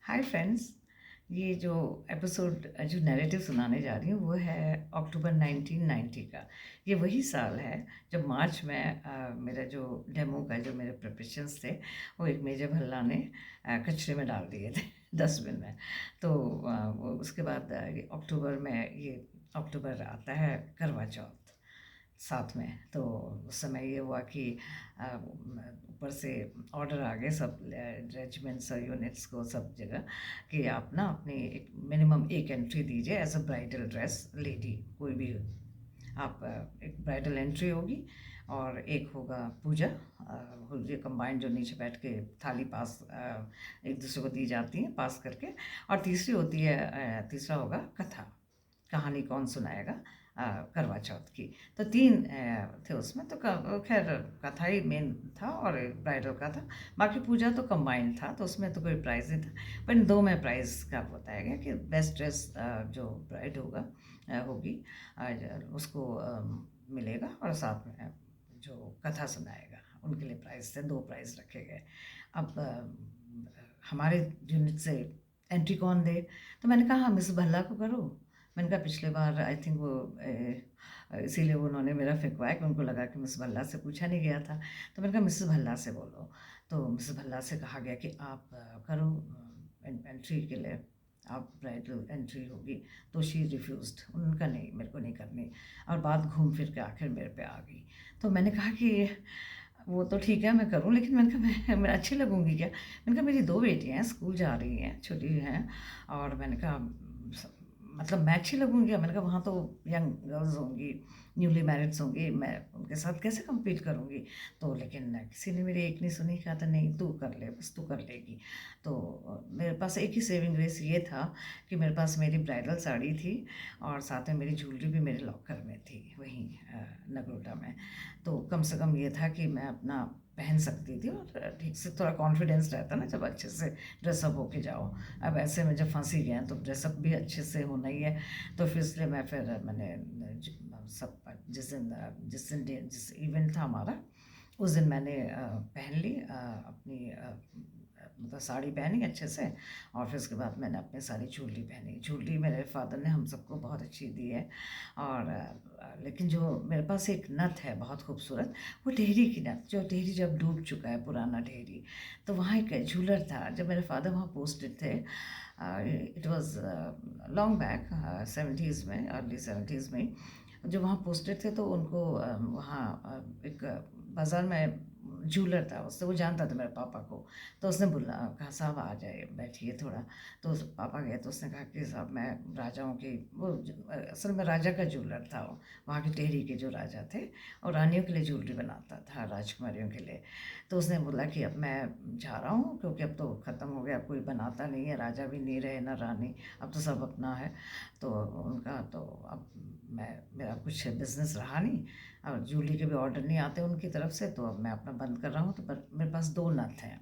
Hi friends. ये जो episode जो नैरेटिव सुनाने जा रही हूँ वो है अक्टूबर 1990 का। ये वही साल है जब मार्च में मेरा जो डेमो का जो मेरे प्रिपरेशंस थे वो एक मेजर भल्ला ने कचरे में डाल दिए थे डस्टबिन में। तो वो उसके बाद ये अक्टूबर में ये अक्टूबर आता है करवा चौथ साथ में। तो उस समय ये हुआ कि ऊपर से ऑर्डर आ गए सब रेजिमेंट्स और यूनिट्स को सब जगह कि आप ना अपनी एक मिनिमम एक एंट्री दीजिए as a bridal dress lady कोई भी। आप एक ब्राइडल एंट्री होगी और एक होगा पूजा। ये कंबाइंड जो नीचे बैठ के थाली पास एक दूसरे को दी जाती है पास करके। और तीसरी होती है तीसरा होगा कथा, कहानी कौन सुनाएगा करवा चौथ की। तो तीन थे उसमें। तो खैर कथा ही मेन था और एक ब्राइडल का था। बाकी पूजा तो कंबाइंड था तो उसमें तो कोई प्राइज़ नहीं था, पर इन दो में प्राइज़ का बताया गया कि बेस्ट ड्रेस जो ब्राइड होगा होगी उसको मिलेगा, और साथ में जो कथा सुनाएगा उनके लिए प्राइज़ थे। दो प्राइज़ रखे गए। अब हमारे यूनिट से एंट्री कौन दे, तो मैंने कहा मिस भल्ला को करो। मैंने कहा पिछले बार आई थिंक वो इसीलिए वो उन्होंने मेरा फेंकवाया कि उनको लगा कि मिस भल्ला से पूछा नहीं गया था। तो मैंने कहा मिसेस भल्ला से बोलो। तो मिसेस भल्ला से कहा गया कि आप करो एंट्री के लिए, आप ब्राइडल एंट्री होगी। तो शी रिफ्यूज़ड, उनका नहीं, मेरे को नहीं करनी। और बात घूम फिर के आखिर मेरे पे आ गई। तो मैंने कहा कि वो तो ठीक है मैं करूँ, लेकिन मैंने कहा मैं अच्छी लगूंगी क्या। मैंने कहा मेरी दो बेटियां हैं, स्कूल जा रही हैं, छोटी हैं। और मैंने कहा मतलब मैं अच्छी लगूंगी क्या। मैंने कहा वहाँ तो यंग गर्ल्स होंगी, न्यूली मैरिड्स होंगी, मैं उनके साथ कैसे compete करूँगी। तो लेकिन किसी ने मेरी एक नहीं सुनी, कहा था नहीं तू कर ले, बस तू कर लेगी। तो मेरे पास एक ही सेविंग ग्रेस ये था कि मेरे पास मेरी ब्राइडल साड़ी थी और साथ में मेरी ज्वेलरी भी मेरे लॉकर में थी वहीं नगरोटा में। तो कम से कम ये था कि मैं अपना पहन सकती थी और ठीक से थोड़ा कॉन्फिडेंस रहता ना जब अच्छे से ड्रेसअप होके जाओ। अब ऐसे में जब फंसी गए हैं तो ड्रेसअप भी अच्छे से होना ही है। तो फिर इसलिए मैंने सब जिस इवेंट था हमारा उस दिन मैंने पहन ली अपनी मतलब साड़ी पहनी अच्छे से। और फिर उसके बाद मैंने अपनी सारी ज्वेलरी पहनी। ज्वेलरी मेरे फादर ने हम सबको बहुत अच्छी दी है। और लेकिन जो मेरे पास एक नथ है बहुत खूबसूरत, वो टेहरी की नथ, जो टेहरी जब डूब चुका है पुराना टेहरी। तो वहाँ एक झूलर था जब मेरे फादर वहाँ पोस्टेड थे। It was long back 70s में, अर्ली 70s में। जो वहाँ पोस्टेड थे तो उनको वहाँ एक बाज़ार में जूलर था, उससे वो जानता था मेरे पापा को। तो उसने बोला, कहा साहब आ जाए बैठिए थोड़ा। तो पापा गए तो उसने कहा कि साहब मैं राजाओं की वो असल में राजा का जूलर था वो, वहाँ के टेहरी के जो राजा थे, और रानियों के लिए ज्वेलरी बनाता था, राजकुमारियों के लिए। तो उसने बोला कि अब मैं जा रहा हूँ क्योंकि अब तो ख़त्म हो गया, अब कोई बनाता नहीं है, राजा भी नहीं रहे ना रानी, अब तो सब अपना है। तो उनका तो अब मैं मेरा कुछ बिजनेस रहा नहीं और ज्वेलरी के भी ऑर्डर नहीं आते उनकी तरफ से, तो अब मैं अपना बंद कर रहा हूँ। तो पर मेरे पास दो नथ हैं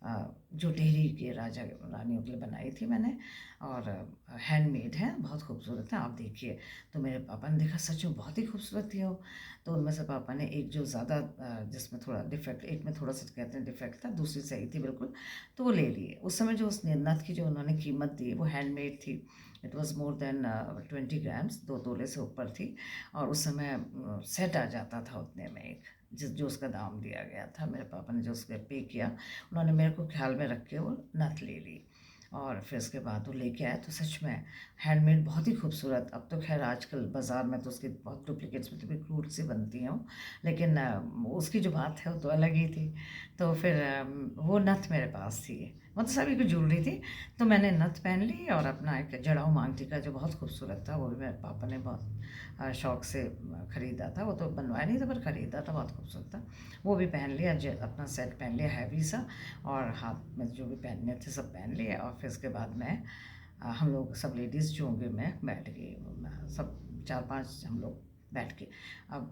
जो टेहरी के राजा रानियों के लिए बनाई थी मैंने, और हैंडमेड है, बहुत खूबसूरत है, आप देखिए। तो मेरे पापा ने देखा सच में बहुत ही खूबसूरत थी वो। तो उनमें से पापा ने एक जो ज़्यादा जिसमें थोड़ा डिफेक्ट, एक में थोड़ा सा कहते हैं डिफेक्ट था, दूसरी सही थी बिल्कुल, तो वो ले लिए। उस समय जो उस नथ की जो उन्होंने कीमत दी वो हैंडमेड थी। It was more than 20 grams, 2 तोले से ऊपर थी। और उस समय सेट आ जाता था उतने में एक, जिस जो उसका दाम दिया गया था, मेरे पापा ने जो उसका पे किया, उन्होंने मेरे को ख्याल में रख के वो नथ ले ली। और फिर उसके बाद वो लेके आए तो सच में हैंडमेड बहुत ही खूबसूरत। अब तो खैर आजकल बाज़ार में तो उसकी बहुत डुप्लीकेट्स में तो भी क्रूड सी बनती हैं वो, लेकिन उसकी जो बात है वो तो अलग ही थी। तो फिर वो नथ मेरे पास थी, मतलब सभी की ज्वेलरी थी। तो मैंने नथ पहन ली और अपना एक जड़ाऊ मांग टीका जो बहुत खूबसूरत था, वो भी मेरे पापा ने बहुत शौक से ख़रीदा था। वो तो बनवाया नहीं था पर ख़रीदा था, बहुत खूबसूरत था। वो भी पहन लिया, अपना सेट पहन लिया हैवी सा, और हाथ में जो भी पहनने थे सब पहन लिए। और फिर उसके बाद मैं हम लोग सब लेडीज़ चोंगे में बैठ गई, सब 4-5 हम लोग बैठ के। अब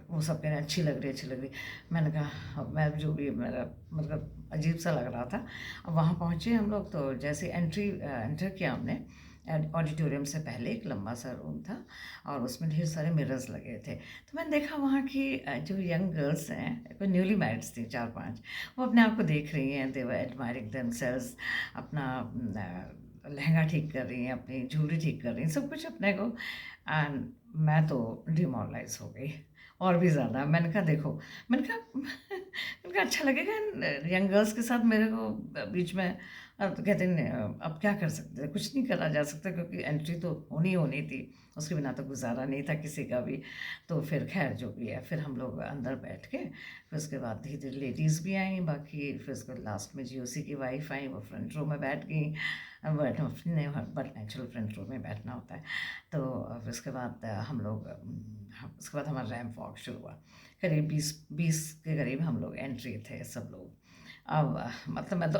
वो सब कह रहे अच्छी लग रही, अच्छी लग रही। मैंने कहा मैं जो भी मेरा मतलब अजीब सा लग रहा था। अब वहाँ पहुँचे हम लोग, तो जैसे एंटर किया हमने ऑडिटोरियम से पहले एक लंबा सा रूम था और उसमें ढेर सारे मिरर्स लगे थे। तो मैंने देखा वहाँ की जो यंग गर्ल्स हैं, कोई न्यूली मैरिड्स थी 4-5, वो अपने आप को देख रही हैं, दे वर एडमायरिंग देमसेल्व्स, अपना लहंगा ठीक कर रही हैं, अपनी ज्वेलरी ठीक कर रही हैं, सब कुछ अपने को। एंड मैं तो डिमोरलाइज़ हो गई और भी ज़्यादा। मैंने कहा देखो, मैंने कहा मैंने कहा अच्छा लगेगा यंग गर्ल्स के साथ मेरे को बीच में। अब तो कहते हैं अब क्या कर सकते हैं, कुछ नहीं करा जा सकता क्योंकि एंट्री तो होनी होनी थी, उसके बिना तो गुजारा नहीं था किसी का भी। तो फिर खैर जो भी है, फिर हम लोग अंदर बैठ के फिर उसके बाद धीरे धीरे लेडीज़ भी आई बाकी, फिर उसके लास्ट में जीओसी की वाइफ आई, वो फ्रंट रो में बैठ गई। बट नेचुरल फ्रंट रो में बैठना होता है। तो फिर उसके बाद हम लोग उसके बाद हमारा रैंप वॉक शुरू हुआ। करीब 20 के करीब हम लोग एंट्री थे सब लोग। अब मतलब मैं तो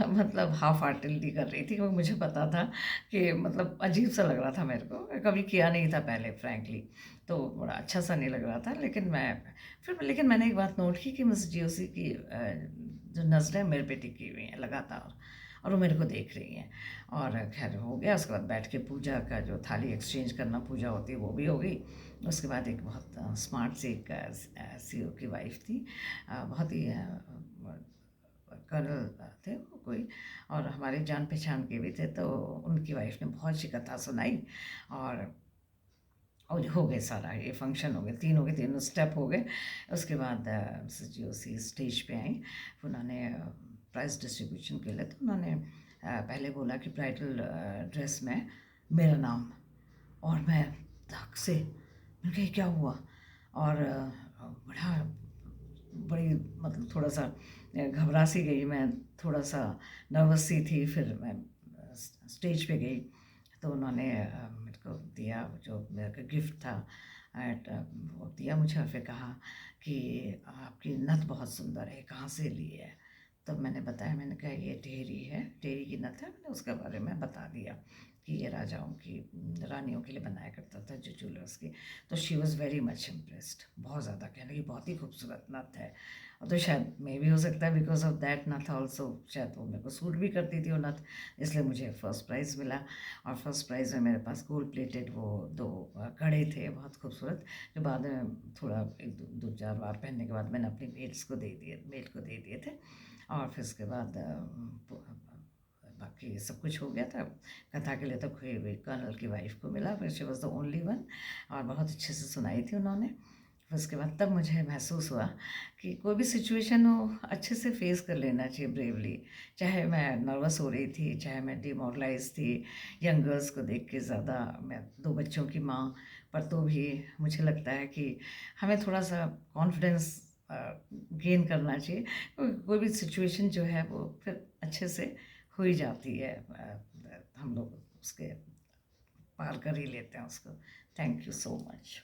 मतलब हाफ हार्टेडली कर रही थी क्योंकि मुझे पता था कि मतलब अजीब सा लग रहा था मेरे को, कभी किया नहीं था पहले फ्रैंकली। तो बड़ा अच्छा सा नहीं लग रहा था, लेकिन मैंने एक बात नोट की कि मिस जीओसी की जो नज़रें मेरे पे टिकी हुई हैं लगातार, और वो मेरे को देख रही हैं। और खैर हो गया, उसके बाद बैठ के पूजा का जो थाली एक्सचेंज करना पूजा होती है वो भी हो गई। उसके बाद एक बहुत स्मार्ट सी एक सीईओ की वाइफ थी, बहुत ही कर्नल थे वो कोई, और हमारे जान पहचान के भी थे। तो उनकी वाइफ ने बहुत सी कथा सुनाई और हो गए, सारा ये फंक्शन हो गए, तीनों स्टेप हो गए। उसके बाद मिसेस जीओसी स्टेज पे आई। उन्होंने प्राइज़ डिस्ट्रीब्यूशन के लिए, तो उन्होंने पहले बोला कि ब्राइडल ड्रेस में मेरा नाम। और मैं धक से, मैंने कहा ये क्या हुआ? और बड़ी मतलब थोड़ा सा घबरा सी गई मैं, थोड़ा सा नर्वस सी थी। फिर मैं स्टेज पे गई तो उन्होंने मेरे को दिया जो मेरा का गिफ्ट था, एट वो दिया मुझे और फिर कहा कि आपकी नथ बहुत सुंदर है, कहाँ से ली है? तब मैंने बताया, मैंने कहा ये टेहरी है, टेहरी की नथ है। मैंने उसके बारे में बता दिया कि ये राजाओं की, रानियों के लिए बनाया करता था जो ज्वेलर्स की। तो she was very much impressed, बहुत ज़्यादा, कहने लगी बहुत ही खूबसूरत नथ है। और तो शायद मे भी हो सकता है बिकॉज ऑफ दैट नथ ऑल्सो, शायद वो मेरे को सूट भी करती थी वो नथ, इसलिए मुझे फर्स्ट प्राइज़ मिला। और फर्स्ट प्राइज़ में मेरे पास गोल्ड प्लेटेड वो 2 कड़े थे बहुत खूबसूरत, जो बाद में थोड़ा एक दो चार बार पहनने के बाद मैंने अपनी मेड को दे दिए थे। और फिर उसके बाद बाकी सब कुछ हो गया था। कथा के लिए तो खोई हुई कर्नल की वाइफ को मिला, फिर she was the only one, और बहुत अच्छे से सुनाई थी उन्होंने। फिर उसके बाद तब मुझे महसूस हुआ कि कोई भी सिचुएशन हो अच्छे से फेस कर लेना चाहिए ब्रेवली। चाहे मैं नर्वस हो रही थी, चाहे मैं डिमोरलाइज थी, यंग गर्ल्स को देख के ज़्यादा, मैं 2 बच्चों की माँ, पर तो भी मुझे लगता है कि हमें थोड़ा सा कॉन्फिडेंस गेन करना चाहिए। कोई भी सिचुएशन जो है वो फिर अच्छे से हो ही जाती है। हम लोग उसके पार कर ही लेते हैं उसको। Thank you so much.